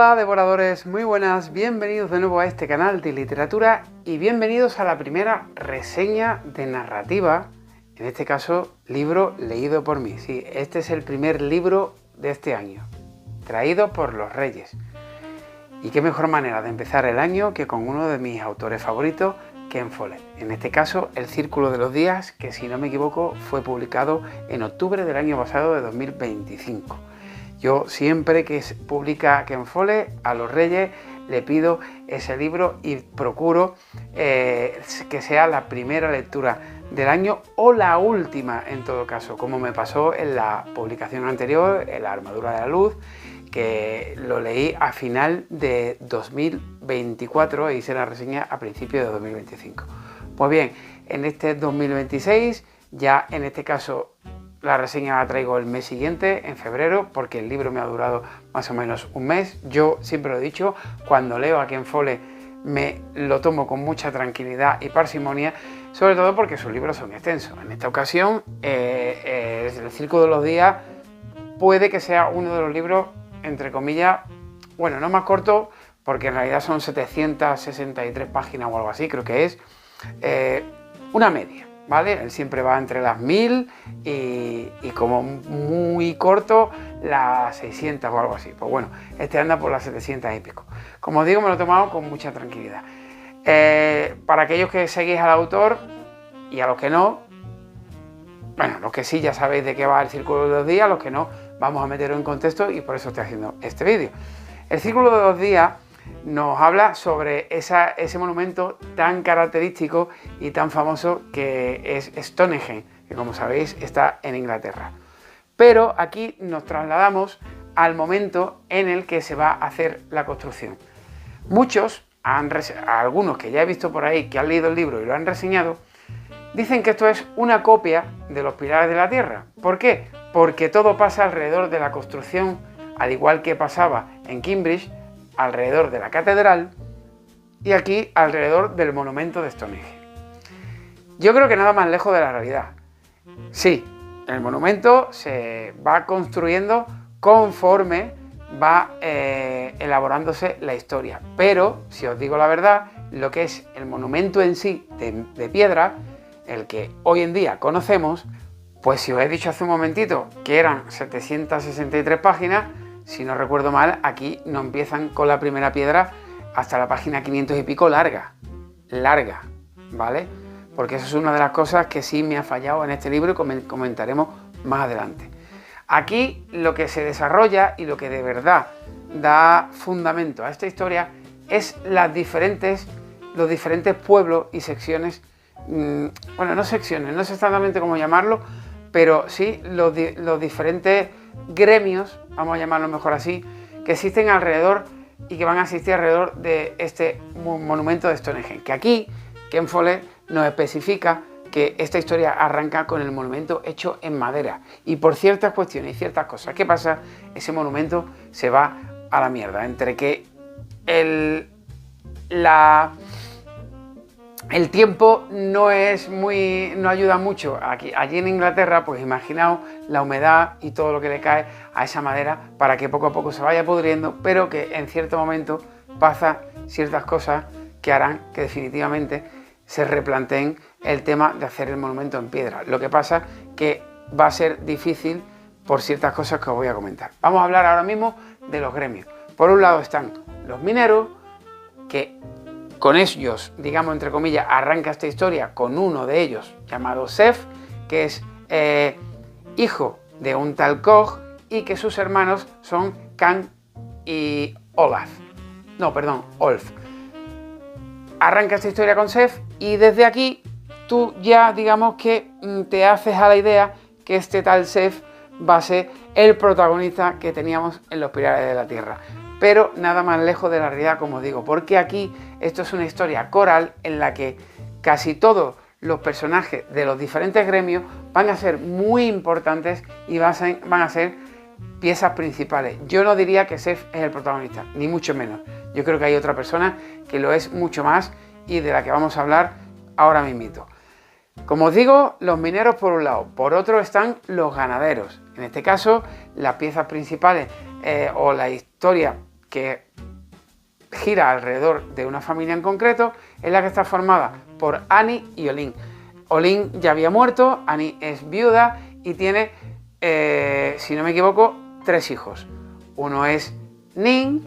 Hola devoradores, muy buenas, bienvenidos de nuevo a este canal de literatura y bienvenidos a la primera reseña de narrativa, en este caso libro leído por mí. Sí, este es el primer libro de este año, traído por los Reyes. Y qué mejor manera de empezar el año que con uno de mis autores favoritos, Ken Follett. En este caso, El Círculo de los Días, que si no me equivoco fue publicado en octubre del año pasado de 2025. Yo siempre que publica Ken Follett a los Reyes le pido ese libro y procuro que sea la primera lectura del año o la última en todo caso, como me pasó en la publicación anterior, en La Armadura de la Luz, que lo leí a final de 2024 e hice la reseña a principios de 2025. Pues bien, en este 2026, ya en este caso la reseña la traigo el mes siguiente, en febrero, porque el libro me ha durado más o menos un mes. Yo siempre lo he dicho, cuando leo a Ken Follett me lo tomo con mucha tranquilidad y parsimonia, sobre todo porque sus libros son extensos. En esta ocasión, El Círculo de los Días puede que sea uno de los libros, entre comillas, bueno, no más corto, porque en realidad son 763 páginas o algo así, creo que es una media, ¿vale? Él siempre va entre las 1000 y como muy corto las 600 o algo así. Pues bueno, este anda por las 700 y pico. Como os digo, me lo he tomado con mucha tranquilidad. Para aquellos que seguís al autor y a los que no, bueno, los que sí ya sabéis de qué va El Círculo de los Días, los que no, vamos a meterlo en contexto y por eso estoy haciendo este vídeo. El Círculo de los Días nos habla sobre ese monumento tan característico y tan famoso que es Stonehenge, que como sabéis está en Inglaterra. Pero aquí nos trasladamos al momento en el que se va a hacer la construcción. Muchos, algunos que ya he visto por ahí que han leído el libro y lo han reseñado, dicen que esto es una copia de los Pilares de la Tierra. ¿Por qué? Porque todo pasa alrededor de la construcción, al igual que pasaba en Cambridge, alrededor de la catedral y aquí alrededor del monumento de Stonehenge. Yo creo que nada más lejos de la realidad. Sí, el monumento se va construyendo conforme va elaborándose la historia, pero si os digo la verdad, lo que es el monumento en sí de piedra, el que hoy en día conocemos, pues si os he dicho hace un momentito que eran 763 páginas, si no recuerdo mal, aquí no empiezan con la primera piedra hasta la página 500 y pico larga, ¿vale? Porque eso es una de las cosas que sí me ha fallado en este libro y comentaremos más adelante. Aquí lo que se desarrolla y lo que de verdad da fundamento a esta historia es los diferentes pueblos y secciones, bueno, no secciones, no sé exactamente cómo llamarlo, pero sí los diferentes gremios, vamos a llamarlo mejor así, que existen alrededor y que van a existir alrededor de este monumento de Stonehenge, que aquí Ken Follett nos especifica que esta historia arranca con el monumento hecho en madera y por ciertas cuestiones y ciertas cosas. ¿Qué pasa? Ese monumento se va a la mierda, entre que el tiempo no ayuda mucho. Allí en Inglaterra, pues imaginaos la humedad y todo lo que le cae a esa madera para que poco a poco se vaya pudriendo, pero que en cierto momento pasa ciertas cosas que harán que definitivamente se replanteen el tema de hacer el monumento en piedra. Lo que pasa que va a ser difícil por ciertas cosas que os voy a comentar. Vamos a hablar ahora mismo de los gremios. Por un lado están los mineros, que con ellos, digamos entre comillas, arranca esta historia con uno de ellos llamado Seth, que es hijo de un tal Koch y que sus hermanos son Kang y Olaf. Arranca esta historia con Seth y desde aquí tú ya digamos que te haces a la idea que este tal Seth va a ser el protagonista que teníamos en los Pilares de la Tierra. Pero nada más lejos de la realidad, como os digo, porque aquí esto es una historia coral en la que casi todos los personajes de los diferentes gremios van a ser muy importantes y van a ser piezas principales. Yo no diría que Seth es el protagonista, ni mucho menos. Yo creo que hay otra persona que lo es mucho más y de la que vamos a hablar ahora mismito. Como os digo, los mineros por un lado, por otro están los ganaderos. En este caso, las piezas principales o la historia que gira alrededor de una familia en concreto, en la que está formada por Annie y Olin. Olin ya había muerto, Annie es viuda y tiene, si no me equivoco, 3 hijos. Una es Ning,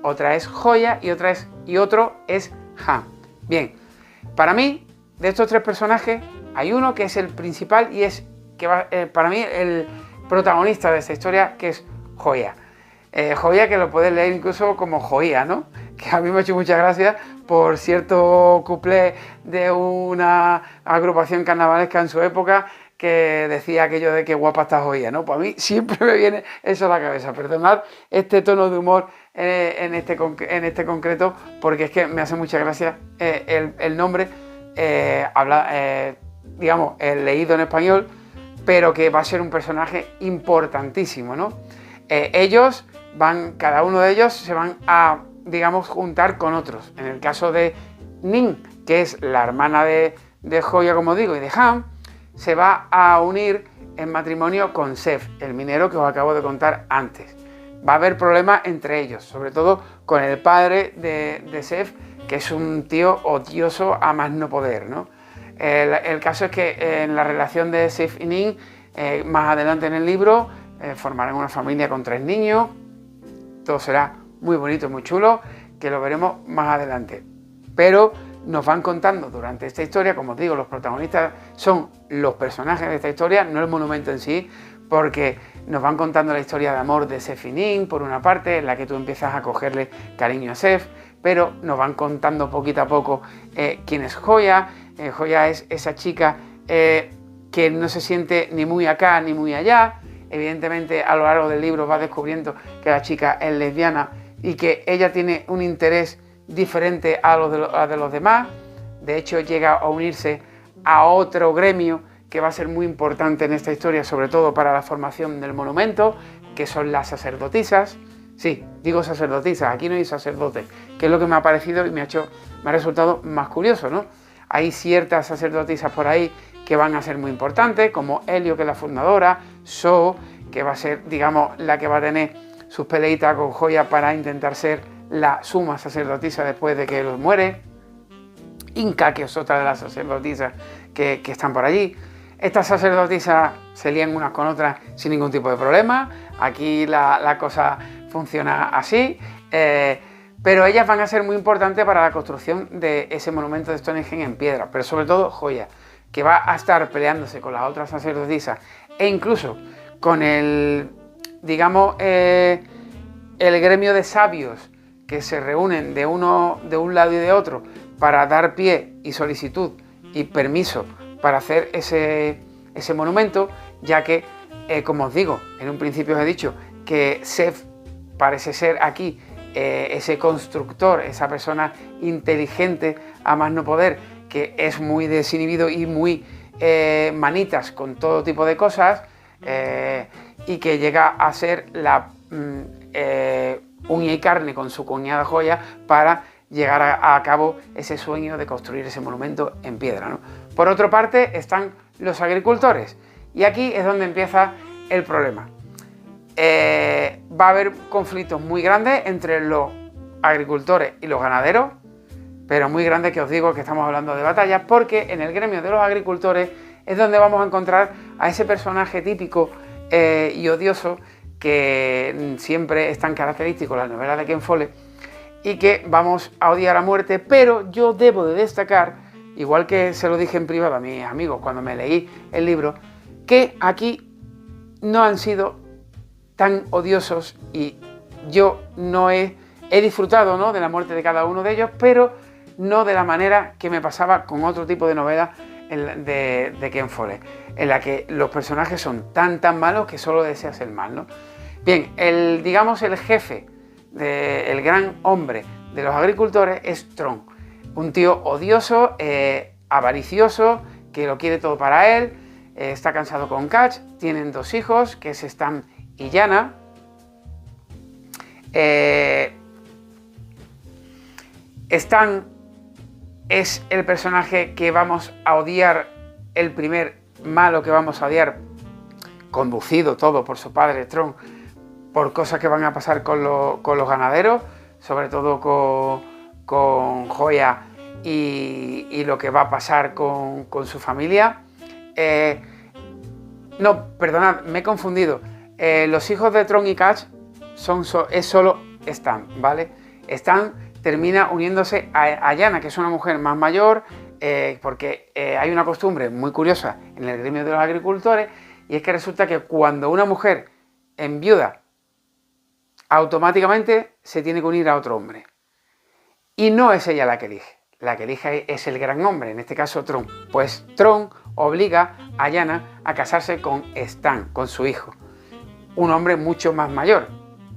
otra es Joya y otro es Han. Bien, para mí, de estos 3 personajes, hay uno que es el principal y es para mí el protagonista de esta historia, que es Joya. Joya, que lo puedes leer incluso como Joía, ¿no? Que a mí me ha hecho mucha gracia por cierto cuplé de una agrupación carnavalesca en su época que decía aquello de que guapa está Joía, ¿no? Pues a mí siempre me viene eso a la cabeza. Perdonad este tono de humor en este concreto, porque es que me hace mucha gracia el nombre, digamos, leído en español, pero que va a ser un personaje importantísimo, ¿no? Cada uno de ellos se van a, digamos, juntar con otros. En el caso de Ning, que es la hermana de Joya, como digo, y de Han, se va a unir en matrimonio con Sef, el minero que os acabo de contar antes. Va a haber problemas entre ellos, sobre todo con el padre de Sef, que es un tío odioso a más no poder, ¿no? El caso es que en la relación de Sef y Ning, más adelante en el libro, formarán una familia con 3 niños. Todo será muy bonito, muy chulo, que lo veremos más adelante. Pero nos van contando durante esta historia, como os digo, los protagonistas son los personajes de esta historia, no el monumento en sí, porque nos van contando la historia de amor de Sef y Ning, por una parte, en la que tú empiezas a cogerle cariño a Sef, pero nos van contando poquito a poco quién es Joya. Joya es esa chica que no se siente ni muy acá ni muy allá. Evidentemente, a lo largo del libro va descubriendo que la chica es lesbiana y que ella tiene un interés diferente a de los demás. De hecho, llega a unirse a otro gremio que va a ser muy importante en esta historia, sobre todo para la formación del monumento, que son las sacerdotisas. Sí, digo sacerdotisas, aquí no hay sacerdotes, que es lo que me ha parecido y me ha resultado más curioso, ¿no? Hay ciertas sacerdotisas por ahí que van a ser muy importantes, como Helio, que es la fundadora, So, que va a ser, digamos, la que va a tener sus peleitas con Joya para intentar ser la suma sacerdotisa después de que él muere. Inca, que es otra de las sacerdotisas que están por allí. Estas sacerdotisas se lían unas con otras sin ningún tipo de problema. Aquí la cosa funciona así. Pero ellas van a ser muy importantes para la construcción de ese monumento de Stonehenge en piedra. Pero sobre todo Joya, que va a estar peleándose con las otras sacerdotisas e incluso con el gremio de sabios que se reúnen de un lado y de otro para dar pie y solicitud y permiso para hacer ese monumento, ya que, como os digo, en un principio os he dicho que Sef parece ser aquí ese constructor, esa persona inteligente a más no poder, que es muy desinhibido y muy manitas con todo tipo de cosas, y que llega a ser la uña y carne con su cuñada Joya para llegar a cabo ese sueño de construir ese monumento en piedra, ¿no? Por otra parte están los agricultores, y aquí es donde empieza el problema. Va a haber conflictos muy grandes entre los agricultores y los ganaderos, pero muy grandes, que os digo que estamos hablando de batallas, porque en el gremio de los agricultores es donde vamos a encontrar a ese personaje típico y odioso que siempre es tan característico en la novela de Ken Follett y que vamos a odiar a muerte. Pero yo debo de destacar, igual que se lo dije en privado a mis amigos cuando me leí el libro, que aquí no han sido tan odiosos, y yo no he disfrutado, ¿no?, de la muerte de cada uno de ellos, pero no de la manera que me pasaba con otro tipo de novela de Ken Follett, en la que los personajes son tan malos que solo deseas el mal, ¿no? Bien, el jefe, el gran hombre de los agricultores es Tron, un tío odioso, avaricioso, que lo quiere todo para él, está cansado con Catch, tienen 2 hijos, que es Stan y Yana. Stan es el personaje que vamos a odiar, el primer malo que vamos a odiar, conducido todo por su padre Tron, por cosas que van a pasar con los ganaderos, sobre todo con Joya y lo que va a pasar con su familia. No, perdonad, me he confundido. Los hijos de Tron y Cash es solo Stan, ¿vale? Stan termina uniéndose a Yana, que es una mujer más mayor, porque hay una costumbre muy curiosa en el gremio de los agricultores, y es que resulta que cuando una mujer enviuda, automáticamente se tiene que unir a otro hombre. Y no es ella la que elige. La que elige es el gran hombre, en este caso Tron. Pues Tron obliga a Yana a casarse con Stan, con su hijo. Un hombre mucho más mayor,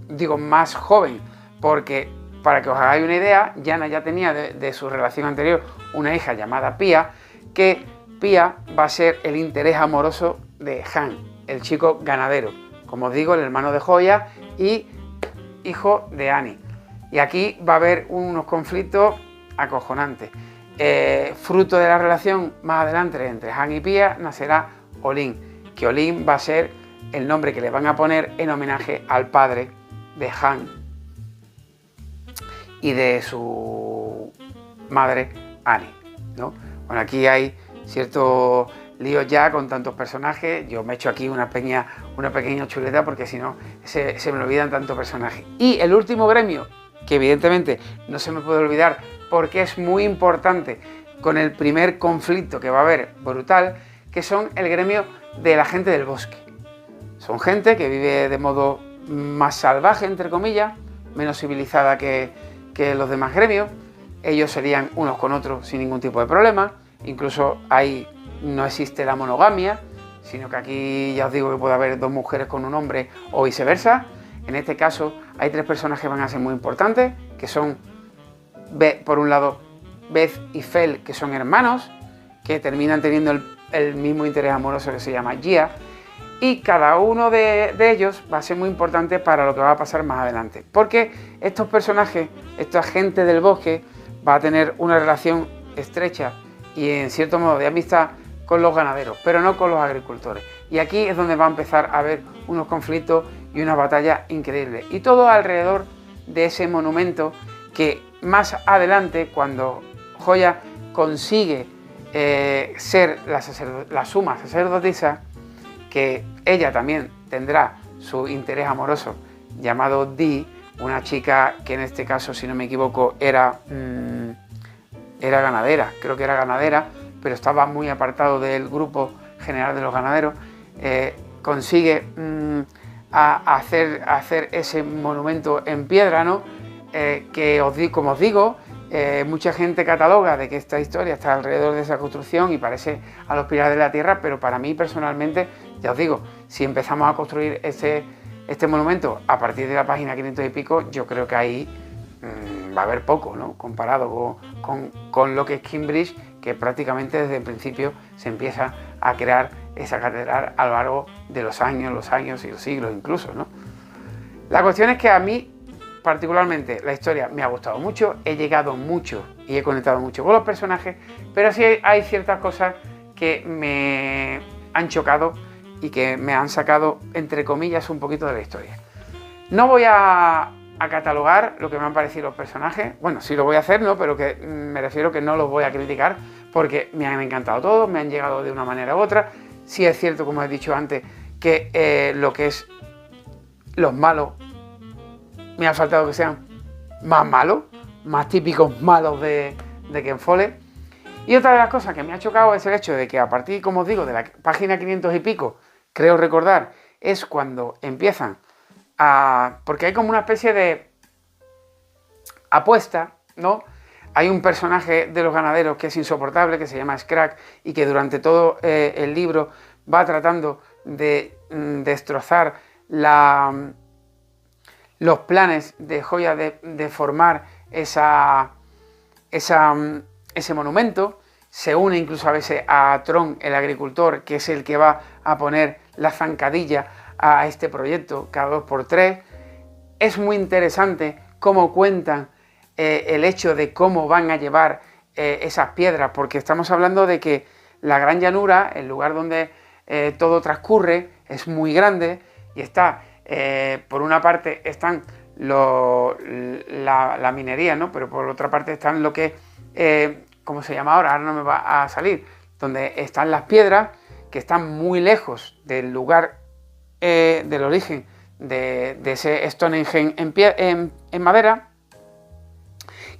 digo más joven, porque para que os hagáis una idea, Yana ya tenía de su relación anterior una hija llamada Pia, que Pia va a ser el interés amoroso de Han, el chico ganadero, como os digo, el hermano de Joya y hijo de Annie. Y aquí va a haber unos conflictos acojonantes. Fruto de la relación más adelante entre Han y Pia nacerá Olin, que Olin va a ser el nombre que le van a poner en homenaje al padre de Han y de su madre Annie, ¿no? Bueno, aquí hay ciertos líos ya con tantos personajes. Yo me he hecho aquí una pequeña chuleta porque si no se me olvidan tantos personajes. Y el último gremio, que evidentemente no se me puede olvidar porque es muy importante con el primer conflicto que va a haber brutal, que son el gremio de la gente del bosque. Son gente que vive de modo más salvaje, entre comillas, menos civilizada que los demás gremios. Ellos serían unos con otros sin ningún tipo de problema. Incluso ahí no existe la monogamia, sino que aquí ya os digo que puede haber dos mujeres con un hombre o viceversa. En este caso hay tres personajes que van a ser muy importantes, que son, por un lado, Beth y Fel, que son hermanos, que terminan teniendo el mismo interés amoroso, que se llama Gia, y cada uno de ellos va a ser muy importante para lo que va a pasar más adelante, porque estos personajes, esta gente del bosque, va a tener una relación estrecha y en cierto modo de amistad con los ganaderos, pero no con los agricultores. Y aquí es donde va a empezar a haber unos conflictos y una batalla increíble. Y todo alrededor de ese monumento que más adelante, cuando Joya consigue ser la suma sacerdotisa, que ella también tendrá su interés amoroso llamado Dee, una chica que en este caso, si no me equivoco, era ganadera, creo que era ganadera, pero estaba muy apartado del grupo general de los ganaderos. Consigue hacer ese monumento en piedra, ¿no? Que como os digo, mucha gente cataloga de que esta historia está alrededor de esa construcción y parece a los Pilares de la Tierra, pero para mí personalmente, ya os digo, si empezamos a construir este monumento a partir de la página 500 y pico, yo creo que ahí va a haber poco, ¿no? Comparado con lo que es Kingsbridge, que prácticamente desde el principio se empieza a crear esa catedral a lo largo de los años y los siglos incluso, ¿no? La cuestión es que a mí particularmente la historia me ha gustado mucho, he llegado mucho y he conectado mucho con los personajes, pero sí hay ciertas cosas que me han chocado y que me han sacado, entre comillas, un poquito de la historia. No voy a catalogar lo que me han parecido los personajes, bueno, sí lo voy a hacer, ¿no? Pero que me refiero que no los voy a criticar porque me han encantado todos, me han llegado de una manera u otra. Sí es cierto, como he dicho antes, que lo que es los malos, me ha faltado que sean más malos, más típicos malos de Ken Follett. Y otra de las cosas que me ha chocado es el hecho de que a partir, como os digo, de la página 500 y pico, creo recordar, es cuando empiezan porque hay como una especie de apuesta, ¿no? Hay un personaje de los ganaderos que es insoportable, que se llama Scrag, y que durante todo el libro va tratando de destrozar los planes de Joya de formar ese monumento. Se une incluso a veces a Tron, el agricultor, que es el que va a poner la zancadilla a este proyecto cada 2x3. Es muy interesante cómo cuentan el hecho de cómo van a llevar esas piedras, porque estamos hablando de que la Gran Llanura, el lugar donde todo transcurre, es muy grande y está Por una parte están la minería, ¿no? Pero por otra parte están lo que, ¿cómo se llama ahora? Ahora no me va a salir. Donde están las piedras, que están muy lejos del lugar del origen de ese Stonehenge en madera,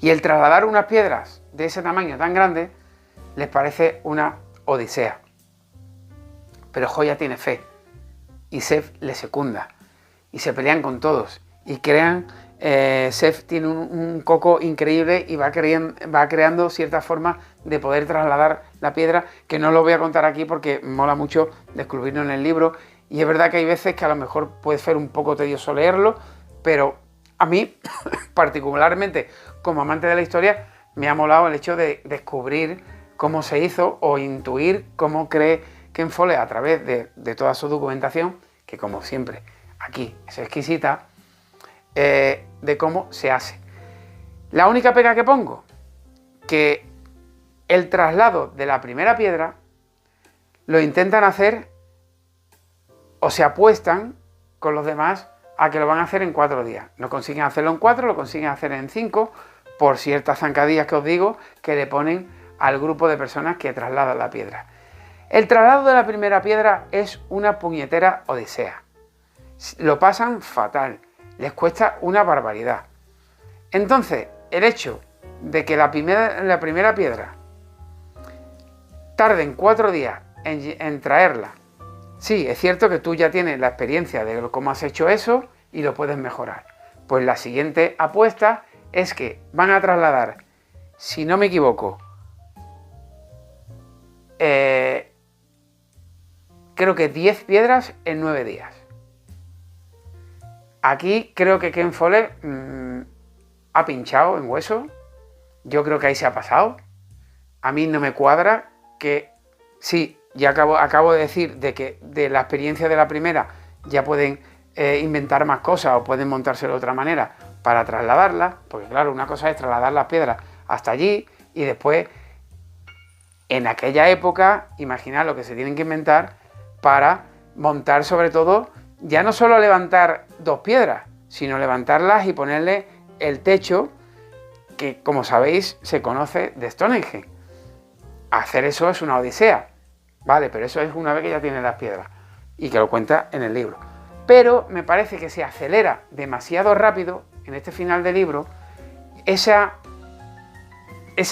y el trasladar unas piedras de ese tamaño tan grande les parece una odisea. Pero Joya tiene fe y Seth le secunda y se pelean con todos y crean. Seth tiene un coco increíble y va creando ciertas formas de poder trasladar la piedra, que no lo voy a contar aquí porque mola mucho descubrirlo en el libro. Y es verdad que hay veces que a lo mejor puede ser un poco tedioso leerlo, pero a mí particularmente como amante de la historia me ha molado el hecho de descubrir cómo se hizo o intuir cómo cree Ken Follett a través de toda su documentación, que como siempre aquí es exquisita, de cómo se hace. La única pega que pongo, que el traslado de la primera piedra lo intentan hacer o se apuestan con los demás a que lo van a hacer en 4 días. No consiguen hacerlo en 4, lo consiguen hacer en 5, por ciertas zancadillas que os digo que le ponen al grupo de personas que trasladan la piedra. El traslado de la primera piedra es una puñetera odisea. Lo pasan fatal, les cuesta una barbaridad. Entonces, el hecho de que la primera piedra tarden 4 días en traerla, sí, es cierto que tú ya tienes la experiencia de cómo has hecho eso y lo puedes mejorar. Pues la siguiente apuesta es que van a trasladar, si no me equivoco, creo que 10 piedras en 9 días. Aquí creo que Ken Follett ha pinchado en hueso. Yo creo que ahí se ha pasado. A mí no me cuadra que sí, ya acabo de decir de que de la experiencia de la primera ya pueden inventar más cosas o pueden montárselo de otra manera para trasladarlas, porque claro, una cosa es trasladar las piedras hasta allí y después en aquella época imaginar lo que se tienen que inventar para montar, sobre todo, ya no solo levantar 2 piedras, sino levantarlas y ponerle el techo que, como sabéis, se conoce de Stonehenge. Hacer eso es una odisea, ¿vale? Pero eso es una vez que ya tiene las piedras y que lo cuenta en el libro. Pero me parece que se acelera demasiado rápido en este final del libro ese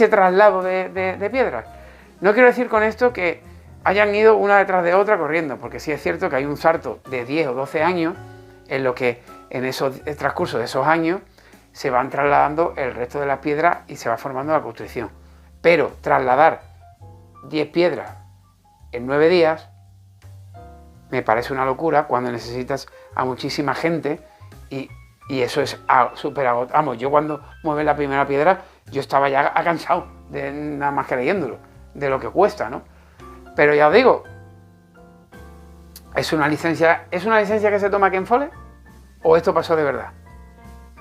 traslado de piedras. No quiero decir con esto que hayan ido una detrás de otra corriendo, porque sí es cierto que hay un salto de 10 o 12 años en lo que en el transcurso de esos años se van trasladando el resto de las piedras y se va formando la construcción. Pero trasladar 10 piedras en 9 días me parece una locura cuando necesitas a muchísima gente y eso es súper agotado. Vamos, yo cuando mueve la primera piedra yo estaba ya cansado de nada más que leyéndolo, de lo que cuesta, ¿no? Pero ya os digo, ¿es una licencia que se toma Ken Follett? ¿O esto pasó de verdad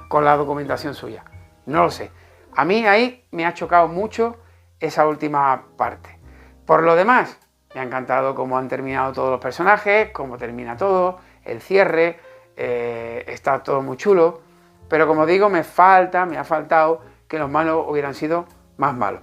con la documentación suya? No lo sé. A mí ahí me ha chocado mucho esa última parte. Por lo demás, me ha encantado cómo han terminado todos los personajes, cómo termina todo, el cierre, está todo muy chulo. Pero como digo, me ha faltado que los malos hubieran sido más malos.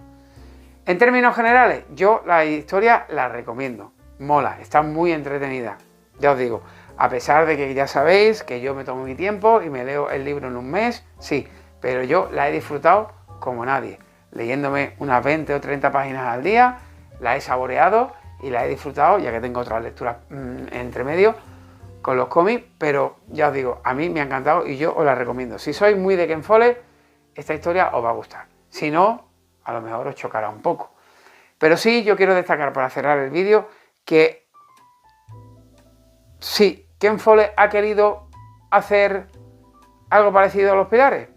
En términos generales, yo la historia la recomiendo. Mola, está muy entretenida. Ya os digo, a pesar de que ya sabéis que yo me tomo mi tiempo y me leo el libro en un mes, sí, pero yo la he disfrutado como nadie. Leyéndome unas 20 o 30 páginas al día, la he saboreado y la he disfrutado, ya que tengo otras lecturas entre medio con los cómics, pero ya os digo, a mí me ha encantado y yo os la recomiendo. Si sois muy de Ken Follett, esta historia os va a gustar. Si no, a lo mejor os chocará un poco. Pero sí, yo quiero destacar para cerrar el vídeo que sí, Ken Follett ha querido hacer algo parecido a los pilares.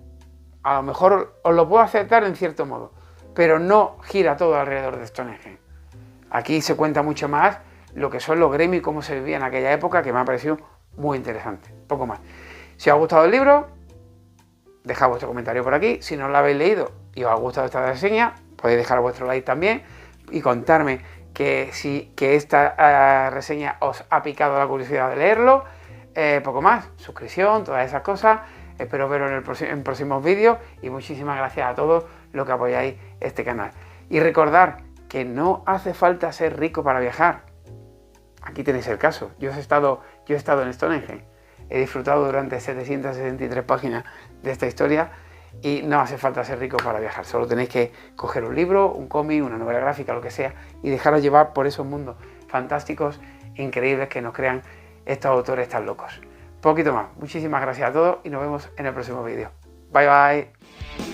A lo mejor os lo puedo aceptar en cierto modo, pero no gira todo alrededor de Stonehenge. Aquí se cuenta mucho más lo que son los gremios y cómo se vivía en aquella época, que me ha parecido muy interesante. Poco más. Si os ha gustado el libro, dejad vuestro comentario por aquí. Si no lo habéis leído y os ha gustado esta reseña, podéis dejar vuestro like también y contarme que esta reseña os ha picado la curiosidad de leerlo. poco más, suscripción, todas esas cosas. Espero veros en próximos vídeos y muchísimas gracias a todos los que apoyáis este canal. Y recordar que no hace falta ser rico para viajar. Aquí tenéis el caso. Yo he estado en Stonehenge. He disfrutado durante 763 páginas de esta historia y no hace falta ser rico para viajar. Solo tenéis que coger un libro, un cómic, una novela gráfica, lo que sea, y dejaros llevar por esos mundos fantásticos, increíbles que nos crean estos autores tan locos. Poquito más. Muchísimas gracias a todos y nos vemos en el próximo vídeo. Bye bye.